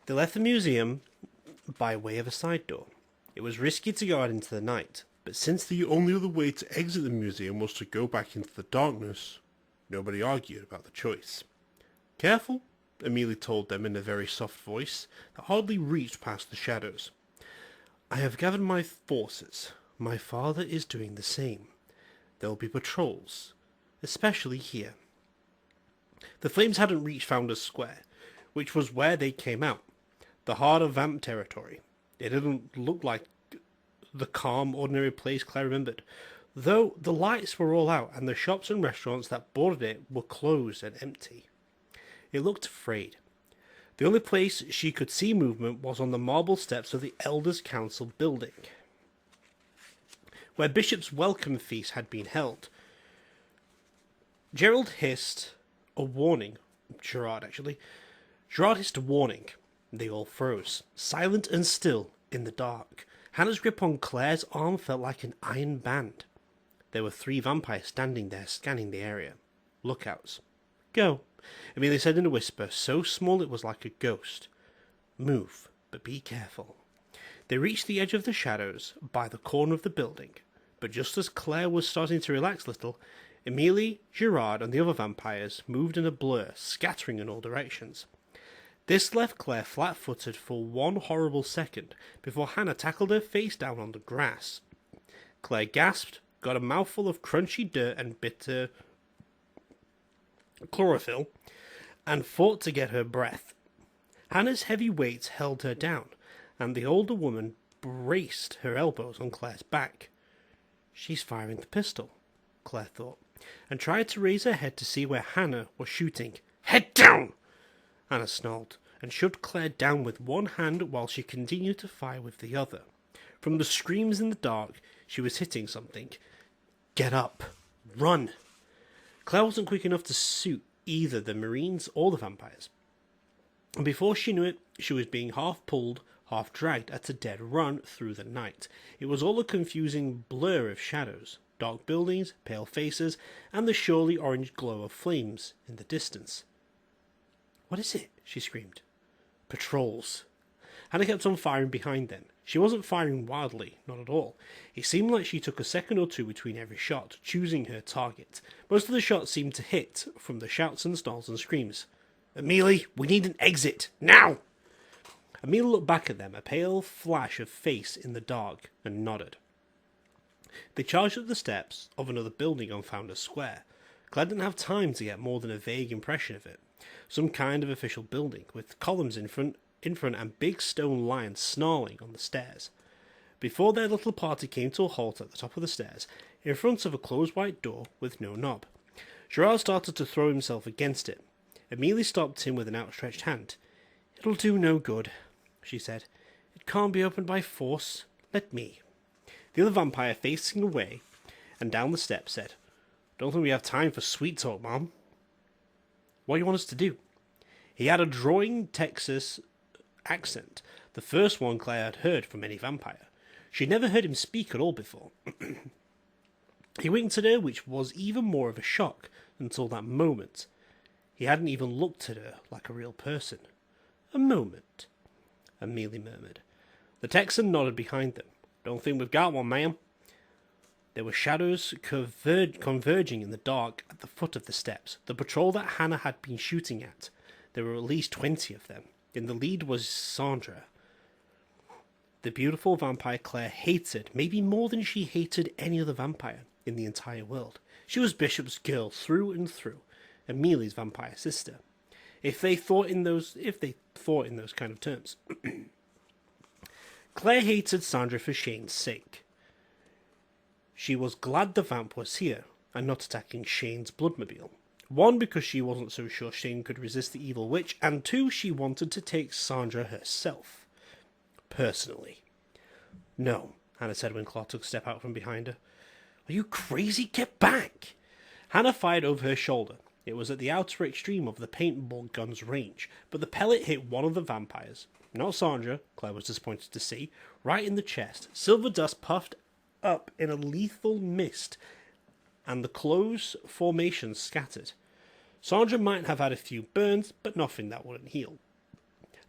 They left the museum by way of a side door. It was risky to go out into the night, but since the only other way to exit the museum was to go back into the darkness, nobody argued about the choice. Careful, Amelie told them in a very soft voice that hardly reached past the shadows. I have gathered my forces. My father is doing the same. There will be patrols, especially here. The flames hadn't reached Founders Square, which was where they came out, the heart of vamp territory. It didn't look like the calm, ordinary place Claire remembered, though the lights were all out and the shops and restaurants that bordered it were closed and empty. It looked afraid. The only place she could see movement was on the marble steps of the Elders' Council building, where Bishop's welcome feast had been held. Gerald hissed a warning. Gerard hissed a warning. They all froze, silent and still, in the dark. Hannah's grip on Claire's arm felt like an iron band. There were 3 vampires standing there, scanning the area. Lookouts. Go, Amelia said in a whisper, so small it was like a ghost. Move, but be careful. They reached the edge of the shadows, by the corner of the building, but just as Claire was starting to relax a little, Amelie, Gerard, and the other vampires moved in a blur, scattering in all directions. This left Claire flat-footed for one horrible second, before Hannah tackled her face down on the grass. Claire gasped, got a mouthful of crunchy dirt and bitter chlorophyll, and fought to get her breath. Hannah's heavy weight held her down, and the older woman braced her elbows on Claire's back. She's firing the pistol, Claire thought, and tried to raise her head to see where Hannah was shooting. Head down! Hannah snarled, and shoved Claire down with one hand while she continued to fire with the other. From the screams in the dark, she was hitting something. Get up! Run! Claire wasn't quick enough to suit either the Marines or the vampires. And before she knew it, she was being half pulled, half dragged at a dead run through the night. It was all a confusing blur of shadows, dark buildings, pale faces, and the surely orange glow of flames in the distance. What is it? She screamed. Patrols. Hannah kept on firing behind them. She wasn't firing wildly, not at all. It seemed like she took a second or two between every shot, choosing her target. Most of the shots seemed to hit, from the shouts and snarls and screams. Amelie, we need an exit, now! Amelie looked back at them, a pale flash of face in the dark, and nodded. They charged up the steps of another building on Founders Square. Claire didn't have time to get more than a vague impression of it. Some kind of official building, with columns in front and big stone lions snarling on the stairs. Before their little party came to a halt at the top of the stairs, in front of a closed white door with no knob. Gerard started to throw himself against it. Amelie stopped him with an outstretched hand. It'll do no good, she said. It can't be opened by force. Let me. The other vampire, facing away and down the steps, said, Don't think we have time for sweet talk, Mom. What do you want us to do? He had a drawling Texas accent, the first one Claire had heard from any vampire. She'd never heard him speak at all before. He winked at her, which was even more of a shock until that moment. He hadn't even looked at her like a real person. A moment, Amelie murmured. The Texan nodded behind them. Don't think we've got one, ma'am. There were shadows converging in the dark at the foot of the steps, the patrol that Hannah had been shooting at. There were at least 20 of them. In the lead was Sandra, the beautiful vampire Claire hated, maybe more than she hated any other vampire in the entire world. She was Bishop's girl through and through, Amelia's vampire sister, if they thought in those kind of terms. Claire hated Sandra for Shane's sake. She was glad the vamp was here, and not attacking Shane's bloodmobile. 1, because she wasn't so sure Shane could resist the evil witch, and 2, she wanted to take Sandra herself. Personally. No, Hannah said when Claire took a step out from behind her. Are you crazy? Get back! Hannah fired over her shoulder. It was at the outer extreme of the paintball gun's range, but the pellet hit one of the vampires. Not Sandra, Claire was disappointed to see, right in the chest. Silver dust puffed up in a lethal mist, and the close formation scattered. Sandra might have had a few burns, but nothing that wouldn't heal.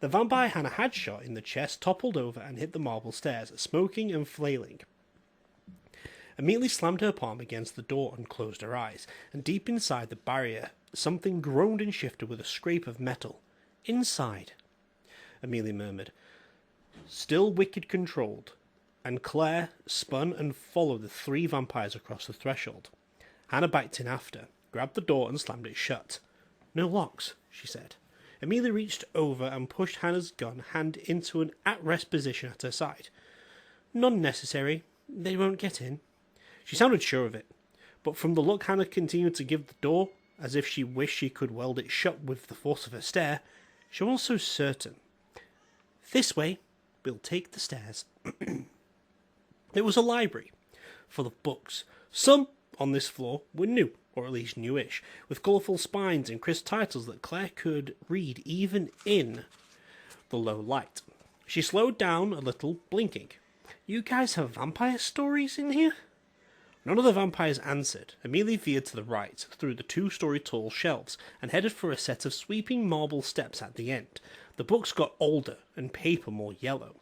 The vampire Hannah had shot in the chest toppled over and hit the marble stairs, smoking and flailing. Immediately slammed her palm against the door and closed her eyes, and deep inside the barrier, something groaned and shifted with a scrape of metal. Inside, Amelia murmured, still wicked controlled, and Claire spun and followed the 3 vampires across the threshold. Hannah backed in after, grabbed the door and slammed it shut. No locks, she said. Amelia reached over and pushed Hannah's gun hand into an at-rest position at her side. None necessary. They won't get in. She sounded sure of it, but from the look Hannah continued to give the door, as if she wished she could weld it shut with the force of her stare, she wasn't so certain. This way, we'll take the stairs. It was a library, full of books. Some on this floor were new, or at least newish, with colourful spines and crisp titles that Claire could read even in the low light. She slowed down a little, blinking. You guys have vampire stories in here? None of the vampires answered. Amelia veered to the right, through the 2-story tall shelves, and headed for a set of sweeping marble steps at the end. The books got older, and paper more yellow.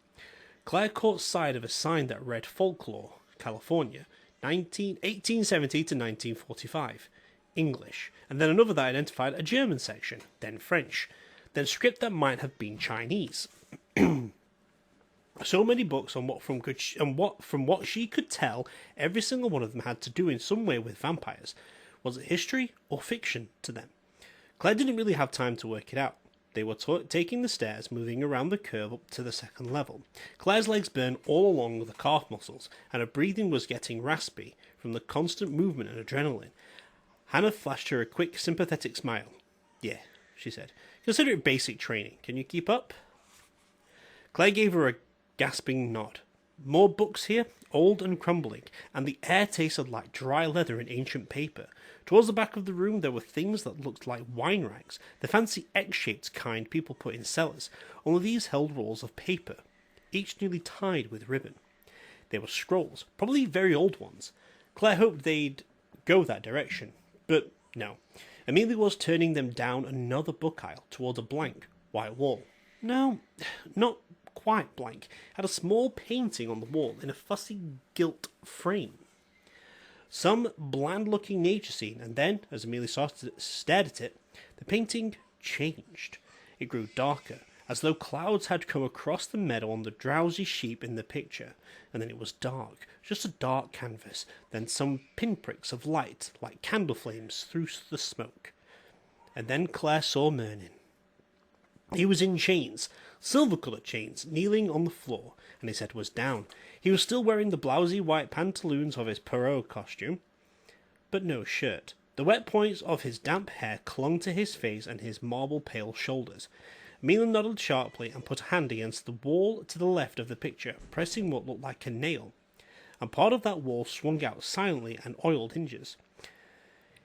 Claire caught sight of a sign that read Folklore, California, 1870 to 1945, English, and then another that identified a German section, then French, then script that might have been Chinese. So many books on from what she could tell, every single one of them had to do in some way with vampires. Was it history or fiction to them? Claire didn't really have time to work it out. They were taking the stairs, moving around the curve up to the 2nd level. Claire's legs burned all along the calf muscles, and her breathing was getting raspy from the constant movement and adrenaline. Hannah flashed her a quick, sympathetic smile. Yeah, she said. Consider it basic training. Can you keep up? Claire gave her a gasping nod. More books here, old and crumbling, and the air tasted like dry leather and ancient paper. Towards the back of the room there were things that looked like wine rags, the fancy X-shaped kind people put in cellars, only these held rolls of paper, each nearly tied with ribbon. They were scrolls, probably very old ones. Claire hoped they'd go that direction, but no. Amelia was turning them down another book aisle towards a blank, white wall. No, not quite blank. It had a small painting on the wall in a fussy gilt frame. Some bland-looking nature scene, and then, as Amelia stared at it, the painting changed. It grew darker, as though clouds had come across the meadow on the drowsy sheep in the picture, and then it was dark, just a dark canvas, then some pinpricks of light, like candle flames through the smoke. And then Claire saw Merlin. He was in chains, silver-coloured chains, kneeling on the floor, and his head was down. He was still wearing the blousy white pantaloons of his Perrault costume, but no shirt. The wet points of his damp hair clung to his face and his marble-pale shoulders. Amelia nodded sharply and put a hand against the wall to the left of the picture, pressing what looked like a nail, and part of that wall swung out silently and oiled hinges.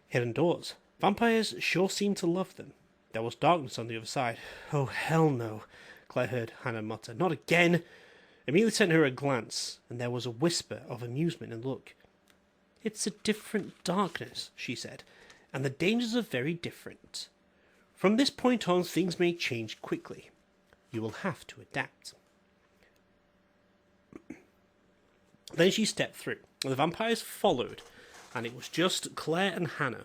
Hidden doors. Vampires sure seemed to love them. There was darkness on the other side. Oh, hell no, Claire heard Hannah mutter. Not again! Amelia sent her a glance, and there was a whisper of amusement in the look. It's a different darkness, she said, and the dangers are very different. From this point on, things may change quickly. You will have to adapt. Then she stepped through. The vampires followed, and it was just Claire and Hannah.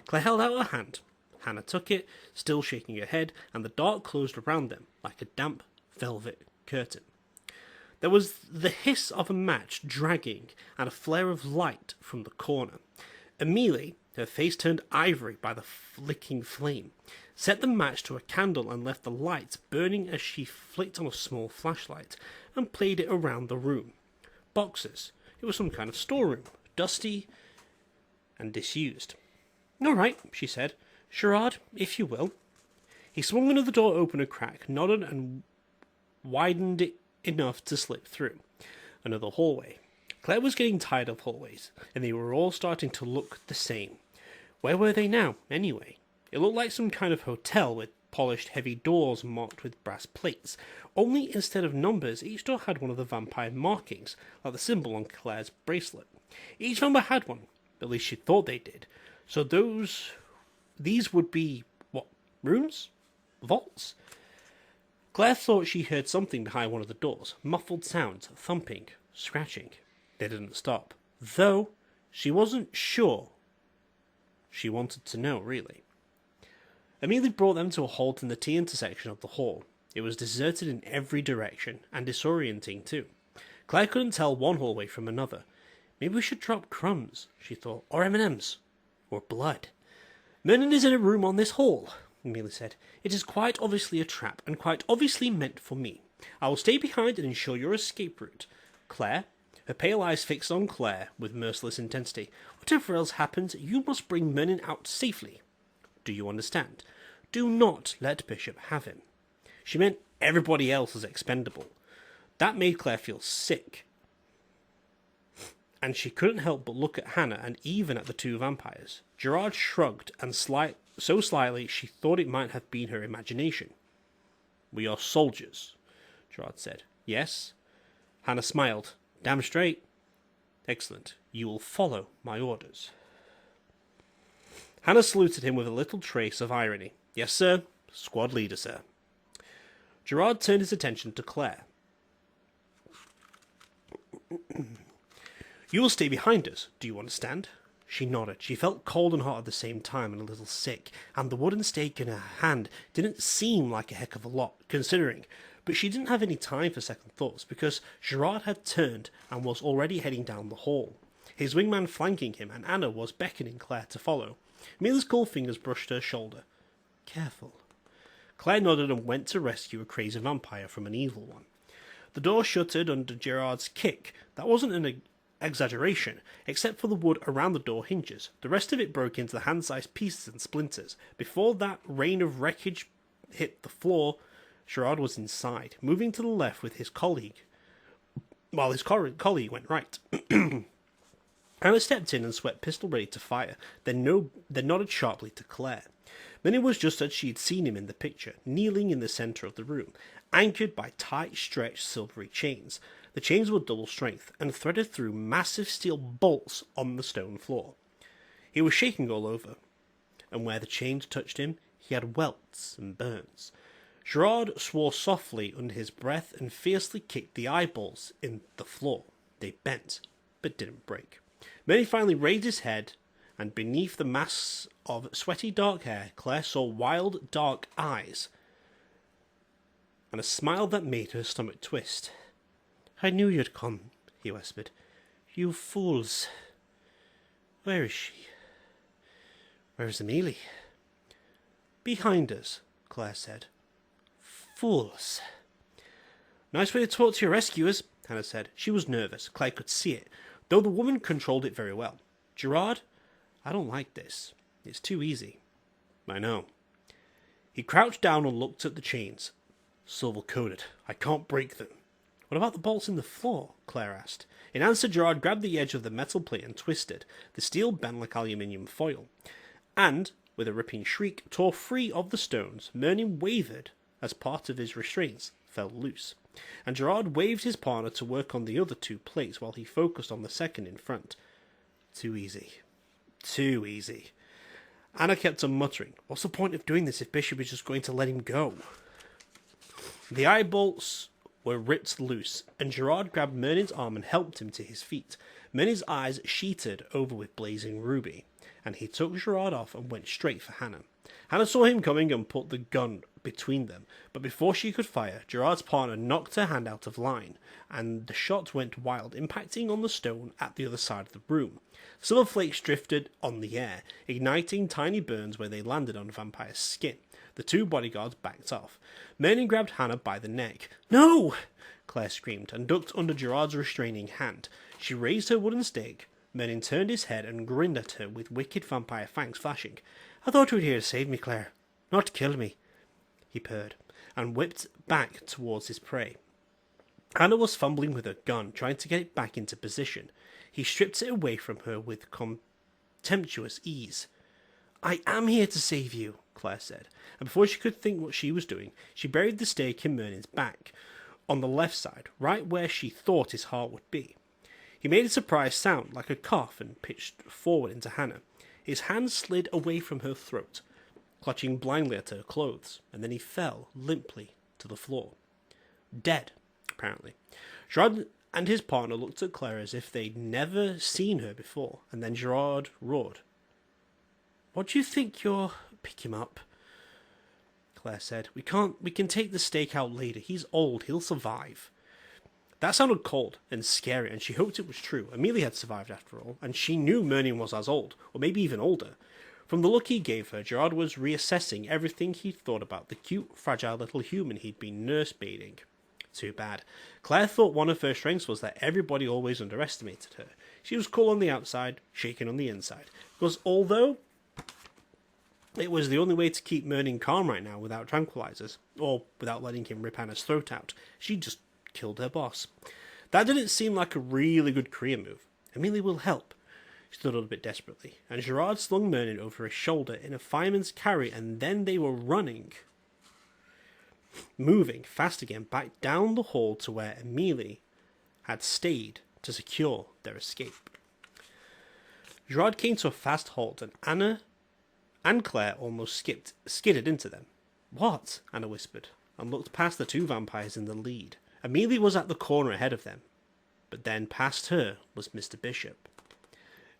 Claire held out her hand. Hannah took it, still shaking her head, and the dark closed around them like a damp velvet curtain. There was the hiss of a match dragging and a flare of light from the corner. Amelia, her face turned ivory by the flicking flame, set the match to a candle and left the light burning as she flicked on a small flashlight and played it around the room. Boxes. It was some kind of storeroom, dusty and disused. All right, she said. Charade, if you will. He swung another door open a crack, nodded and widened it enough to slip through. Another hallway. Claire was getting tired of hallways, and they were all starting to look the same. Where were they now, anyway? It looked like some kind of hotel with polished heavy doors marked with brass plates. Only instead of numbers, each door had one of the vampire markings, like the symbol on Claire's bracelet. Each vampire had one, at least she thought they did. So these would be, what, rooms? Vaults? Claire thought she heard something behind one of the doors, muffled sounds, thumping, scratching. They didn't stop, though she wasn't sure. She wanted to know, really. Immediately brought them to a halt in the T intersection of the hall. It was deserted in every direction, and disorienting too. Claire couldn't tell one hallway from another. Maybe we should drop crumbs, she thought, or M&Ms, or blood. Merlin is in a room on this hall, Amelia said. It is quite obviously a trap, and quite obviously meant for me. I will stay behind and ensure your escape route. Claire, her pale eyes fixed on Claire with merciless intensity. Whatever else happens, you must bring Merlin out safely. Do you understand? Do not let Bishop have him. She meant everybody else is expendable. That made Claire feel sick. And she couldn't help but look at Hannah and even at the two vampires. Gerard shrugged, and so slightly she thought it might have been her imagination. We are soldiers, Gerard said. Yes? Hannah smiled. Damn straight. Excellent. You will follow my orders. Hannah saluted him with a little trace of irony. Yes, sir. Squad leader, sir. Gerard turned his attention to Claire. You will stay behind us, do you understand? She nodded. She felt cold and hot at the same time and a little sick, and the wooden stake in her hand didn't seem like a heck of a lot, considering, but she didn't have any time for second thoughts, because Gerard had turned and was already heading down the hall, his wingman flanking him, and Anna was beckoning Claire to follow. Amelia's cool fingers brushed her shoulder. Careful. Claire nodded and went to rescue a crazy vampire from an evil one. The door shuttered under Gerard's kick. That wasn't an exaggeration, except for the wood around the door hinges. The rest of it broke into the hand-sized pieces and splinters. Before that rain of wreckage hit the floor, Gerard was inside, moving to the left with his colleague, while his colleague went right. Anna stepped in and swept pistol ready to fire, then nodded sharply to Claire. Then it was just as she had seen him in the picture, kneeling in the centre of the room, anchored by tight, stretched, silvery chains. The chains were double strength, and threaded through massive steel bolts on the stone floor. He was shaking all over, and where the chains touched him, he had welts and burns. Gerard swore softly under his breath and fiercely kicked the eyeballs in the floor. They bent, but didn't break. Then he finally raised his head, and beneath the mass of sweaty dark hair, Claire saw wild, dark eyes, and a smile that made her stomach twist. I knew you'd come, he whispered. You fools. Where is she? Where is Amelie? Behind us, Claire said. Fools. Nice way to talk to your rescuers, Hannah said. She was nervous. Claire could see it, though the woman controlled it very well. Gerard, I don't like this. It's too easy. I know. He crouched down and looked at the chains. Silver-coated. I can't break them. What about the bolts in the floor? Claire asked. In answer, Gerard grabbed the edge of the metal plate and twisted. The steel bent like aluminium foil. And, with a ripping shriek, tore free of the stones. Merlin wavered as part of his restraints fell loose. And Gerard waved his partner to work on the other two plates while he focused on the second in front. Too easy. Too easy. Anna kept on muttering. What's the point of doing this if Bishop is just going to let him go? The eye bolts were ripped loose, and Gerard grabbed Merlin's arm and helped him to his feet. Merlin's eyes sheeted over with blazing ruby, and he took Gerard off and went straight for Hannah. Hannah saw him coming and put the gun between them, but before she could fire, Gerard's partner knocked her hand out of line, and the shot went wild, impacting on the stone at the other side of the room. Silver flakes drifted on the air, igniting tiny burns where they landed on the vampire's skin. The two bodyguards backed off. Merlin grabbed Hannah by the neck. No! Claire screamed, and ducked under Gerard's restraining hand. She raised her wooden stake. Merlin turned his head and grinned at her with wicked vampire fangs flashing. I thought you were here to save me, Claire, not to kill me, he purred, and whipped back towards his prey. Hannah was fumbling with her gun, trying to get it back into position. He stripped it away from her with contemptuous ease. I am here to save you, Claire said, and before she could think what she was doing, she buried the stake in Merlin's back, on the left side, right where she thought his heart would be. He made a surprised sound, like a cough, and pitched forward into Hannah. His hand slid away from her throat, clutching blindly at her clothes, and then he fell limply to the floor. Dead, apparently. Gerard and his partner looked at Claire as if they'd never seen her before, and then Gerard roared. "What do you think you're... Pick him up," Claire said. We can take the stake out later. He's old, he'll survive." That sounded cold and scary, and she hoped it was true. Amelie had survived after all, and she knew Merlin was as old, or maybe even older. From the look he gave her, Gerard was reassessing everything he'd thought about the cute, fragile little human he'd been nursemaiding. Too bad. Claire thought one of her strengths was that everybody always underestimated her. She was cool on the outside, shaken on the inside. Because although it was the only way to keep Merlin calm right now without tranquilizers, or without letting him rip Hannah's throat out, she just killed her boss. That didn't seem like a really good career move. Amelie will help, she thought a little bit desperately, and Gerard slung Merlin over his shoulder in a fireman's carry, and then they were moving fast again back down the hall to where Amelie had stayed to secure their escape. Gerard came to a fast halt, and Anna and Claire almost skidded into them. "What?" Anna whispered, and looked past the two vampires in the lead. Amelie was at the corner ahead of them, but then past her was Mr. Bishop.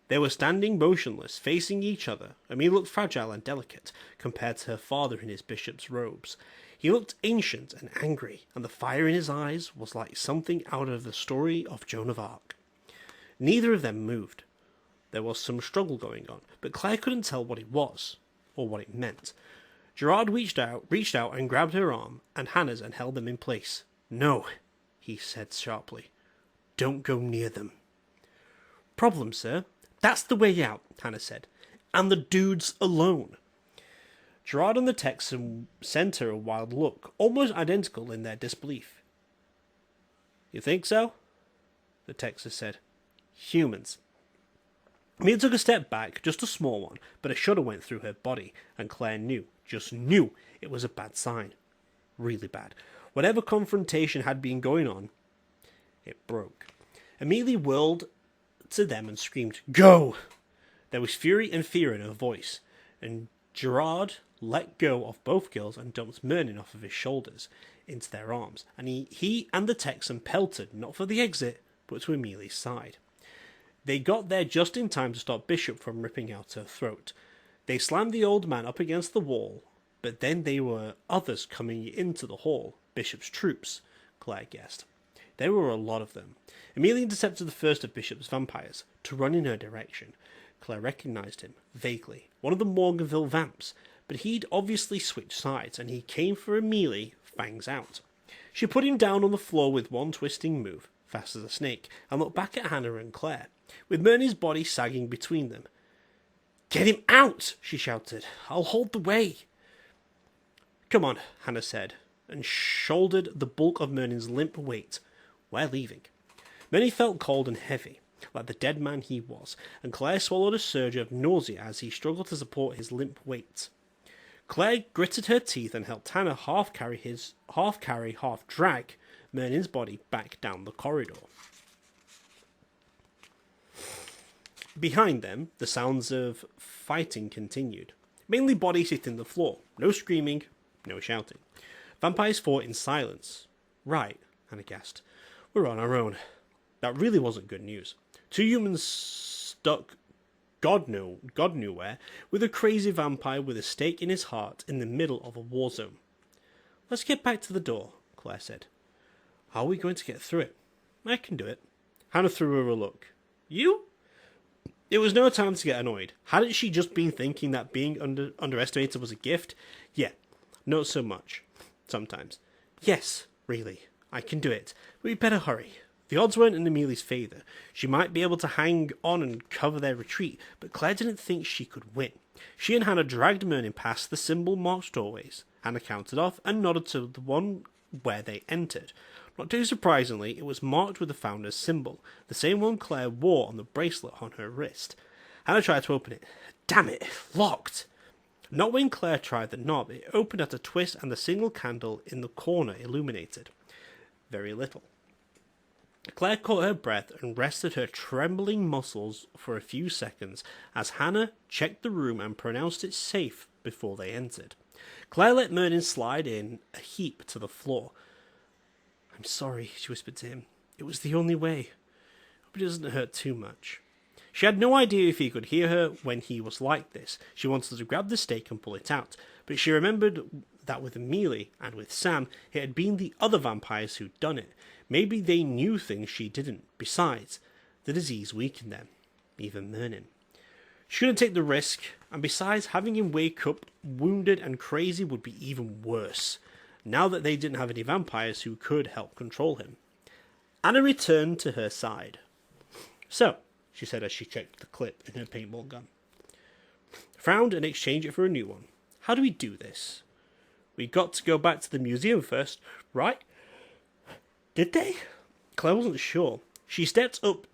They were standing motionless, facing each other. Amelie looked fragile and delicate, compared to her father in his bishop's robes. He looked ancient and angry, and the fire in his eyes was like something out of the story of Joan of Arc. Neither of them moved. There was some struggle going on, but Claire couldn't tell what it was, or what it meant. Gerard reached out and grabbed her arm and Hannah's and held them in place. "No," he said sharply. "Don't go near them." "Problem, sir? That's the way out," Hannah said. "And the dude's alone." Gerard and the Texan sent her a wild look, almost identical in their disbelief. "You think so?" the Texan said. "Humans." Mia took a step back, just a small one, but a shudder went through her body, and Claire knew, just knew, it was a bad sign. Really bad. Whatever confrontation had been going on, it broke. Amelie whirled to them and screamed, "Go!" There was fury and fear in her voice, and Gerard let go of both girls and dumped Merlin off of his shoulders into their arms, and he and the Texan pelted, not for the exit, but to Amelie's side. They got there just in time to stop Bishop from ripping out her throat. They slammed the old man up against the wall, but then there were others coming into the hall. Bishop's troops, Claire guessed. There were a lot of them. Amelie intercepted the first of Bishop's vampires to run in her direction. Claire recognized him, vaguely. One of the Morganville vamps, but he'd obviously switched sides, and he came for Amelie, fangs out. She put him down on the floor with one twisting move, fast as a snake, and looked back at Hannah and Claire, with Merlin's body sagging between them. "Get him out!" she shouted. "I'll hold the way." "Come on," Hannah said, and shouldered the bulk of Merlin's limp weight. "We're leaving." Merlin felt cold and heavy, like the dead man he was, and Claire swallowed a surge of nausea as he struggled to support his limp weight. Claire gritted her teeth and helped Hannah half carry, half drag Merlin's body back down the corridor. Behind them, the sounds of fighting continued. Mainly bodies hitting the floor. No screaming, no shouting. Vampires fought in silence. "Right," Hannah gasped. "We're on our own." That really wasn't good news. Two humans stuck God knew where, with a crazy vampire with a stake in his heart in the middle of a war zone. "Let's get back to the door," Claire said. "How are we going to get through it?" "I can do it." Hannah threw her a look. "You?" It was no time to get annoyed. Hadn't she just been thinking that being underestimated was a gift? Yeah, not so much. Sometimes. "Yes, really, I can do it. But we better hurry." The odds weren't in Amelie's favour. She might be able to hang on and cover their retreat, but Claire didn't think she could win. She and Hannah dragged Merlin past the symbol-marked doorways. Hannah counted off and nodded to the one where they entered. Not too surprisingly, it was marked with the Founder's symbol, the same one Claire wore on the bracelet on her wrist. Hannah tried to open it. Damn it, locked! Not when Claire tried the knob. It opened at a twist and the single candle in the corner illuminated. Very little. Claire caught her breath and rested her trembling muscles for a few seconds as Hannah checked the room and pronounced it safe before they entered. Claire let Merlin slide in a heap to the floor. "I'm sorry," she whispered to him. "It was the only way. Hope it doesn't hurt too much." She had no idea if he could hear her when he was like this. She wanted to grab the stake and pull it out, but she remembered that with Amelie and with Sam, it had been the other vampires who'd done it. Maybe they knew things she didn't. Besides, the disease weakened them, even Merlin. She couldn't take the risk, and besides, having him wake up wounded and crazy would be even worse, now that they didn't have any vampires who could help control him. Anna returned to her side. "So," she said as she checked the clip in her paintball gun. "Found and exchanged it for a new one. How do we do this? We got to go back to the museum first, right?" "Did they?" Claire wasn't sure. She stepped up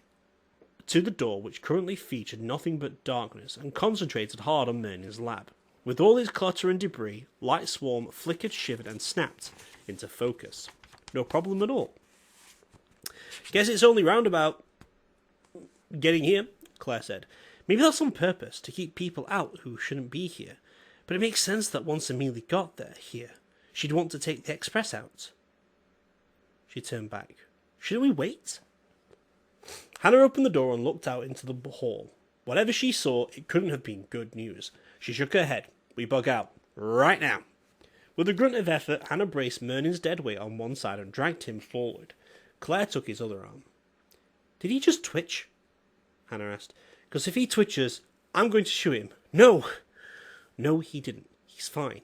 to the door, which currently featured nothing but darkness, and concentrated hard on Merlin's lab. With all its clutter and debris, Light Swarm flickered, shivered, and snapped into focus. "No problem at all." "Guess it's only roundabout getting here," Claire said. "Maybe that's on purpose, to keep people out who shouldn't be here. But it makes sense that once Amelie got here, she'd want to take the express out." She turned back. "Shouldn't we wait?" Hannah opened the door and looked out into the hall. Whatever she saw, it couldn't have been good news. She shook her head. "We bug out. Right now." With a grunt of effort, Hannah braced Merlin's dead weight on one side and dragged him forward. Claire took his other arm. "Did he just twitch?" Hannah asked. "Because if he twitches, I'm going to shoot him." "No!" "No, he didn't. He's fine,"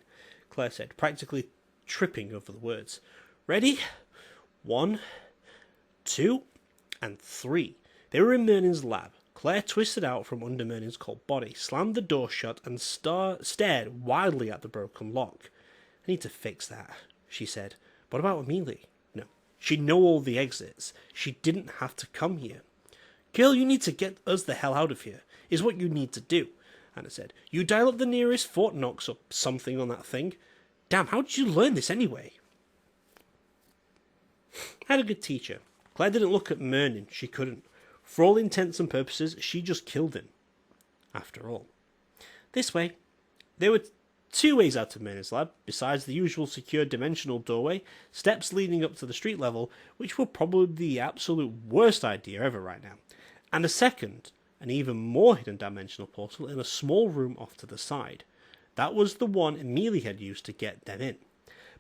Claire said, practically tripping over the words. "Ready? 1, 2, and 3. They were in Merlin's lab. Claire twisted out from under Merlin's cold body, slammed the door shut, and stared wildly at the broken lock. "I need to fix that," she said. "What about Amelie?" No. She'd know all the exits. She didn't have to come here. "Girl, you need to get us the hell out of here, is what you need to do," Hannah said. "You dial up the nearest Fort Knox or something on that thing. Damn, how did you learn this anyway?" Had a good teacher. Claire didn't look at Merlin. She couldn't. For all intents and purposes, she just killed him. After all. "This way." There were 2 ways out of Merlin's lab, besides the usual secure dimensional doorway, steps leading up to the street level, which were probably the absolute worst idea ever right now, and a second, an even more hidden dimensional portal in a small room off to the side. That was the one Amelie had used to get them in.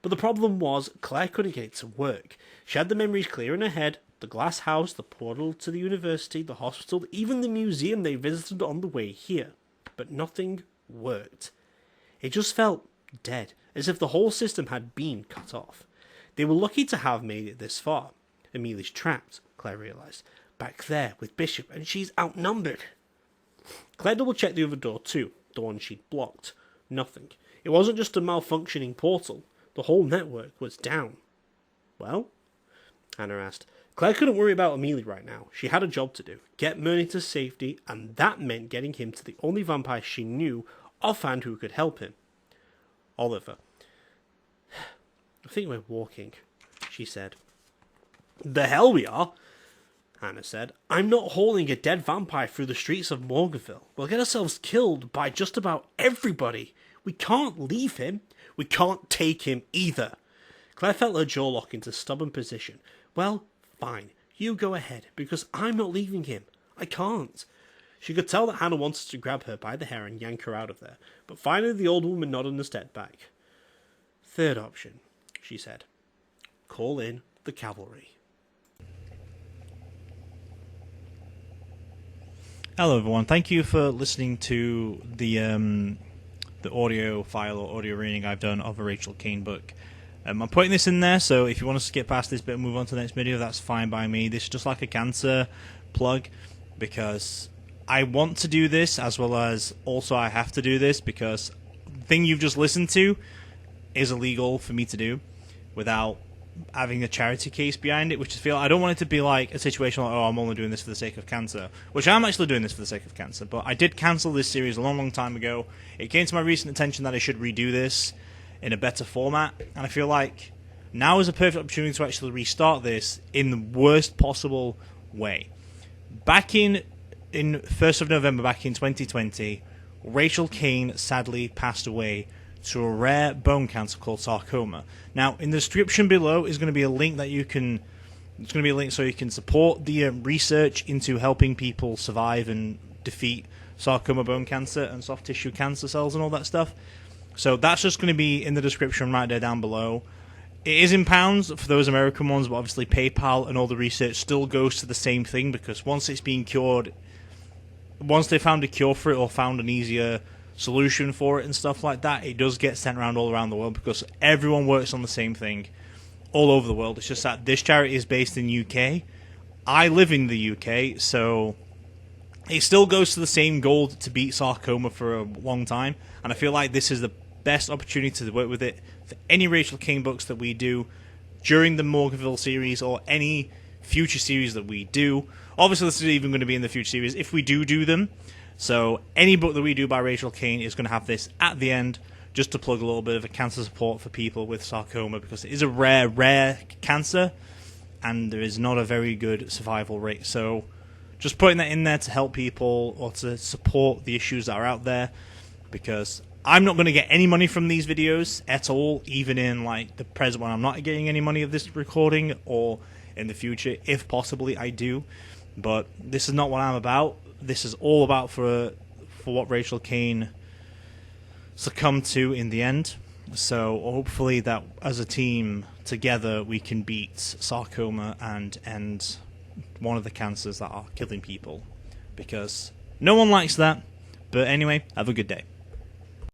But the problem was, Claire couldn't get it to work. She had the memories clear in her head, the glass house, the portal to the university, the hospital, even the museum they visited on the way here. But nothing worked. It just felt dead, as if the whole system had been cut off. They were lucky to have made it this far. Amelie's trapped, Claire realised. Back there with Bishop, and she's outnumbered. Claire double-checked the other door too, the one she'd blocked. Nothing. It wasn't just a malfunctioning portal. The whole network was down. "Well?" Hannah asked. Claire couldn't worry about Amelie right now. She had a job to do. Get Merlin to safety, and that meant getting him to the only vampire she knew offhand who could help him. Oliver. "I think we're walking," she said. "The hell we are," Hannah said. "I'm not hauling a dead vampire through the streets of Morganville. We'll get ourselves killed by just about everybody. We can't leave him. We can't take him either." Claire felt her jaw lock into stubborn position. "Well, fine. You go ahead, because I'm not leaving him. I can't." She could tell that Hannah wanted to grab her by the hair and yank her out of there, but finally the old woman nodded and stepped back. "Third option," she said. "Call in the cavalry." Hello everyone, thank you for listening to the audio file or audio reading I've done of a Rachel Kane book. I'm putting this in there, so if you want to skip past this bit and move on to the next video, that's fine by me. This is just like a cancer plug, because I want to do this, as well as also I have to do this, because the thing you've just listened to is illegal for me to do without having a charity case behind it, which I don't want it to be like a situation like, oh, I'm only doing this for the sake of cancer, which I'm actually doing this for the sake of cancer, but I did cancel this series a long time ago. It came to my recent attention that I should redo this in a better format, and I feel like now is a perfect opportunity to actually restart this in the worst possible way. Back in 1st of November, back in 2020, Rachel Kane sadly passed away to a rare bone cancer called sarcoma. Now, in the description below is going to be a link that you can. It's going to be a link so you can support the research into helping people survive and defeat sarcoma bone cancer and soft tissue cancer cells and all that stuff. So that's just going to be in the description right there down below. It is in pounds for those American ones, but obviously PayPal and all the research still goes to the same thing, because once it's been cured, once they found a cure for it or found an easier solution for it and stuff like that, it does get sent around all around the world, because everyone works on the same thing all over the world. It's just that this charity is based in UK. I live in the UK, so it still goes to the same goal to beat sarcoma for a long time, and I feel like this is the best opportunity to work with it for any Rachel King books that we do during the Morganville series or any future series that we do. Obviously, this is even going to be in the future series if we do them. So any book that we do by Rachel King is going to have this at the end, just to plug a little bit of a cancer support for people with sarcoma, because it is a rare cancer, and there is not a very good survival rate. So just putting that in there to help people or to support the issues that are out there, because I'm not going to get any money from these videos at all, even in like the present one. I'm not getting any money of this recording, or in the future, if possibly I do. But this is not what I'm about. This is all about for what Rachel King succumbed to in the end. So hopefully that as a team together we can beat sarcoma and end one of the cancers that are killing people, because no one likes that. But anyway, have a good day.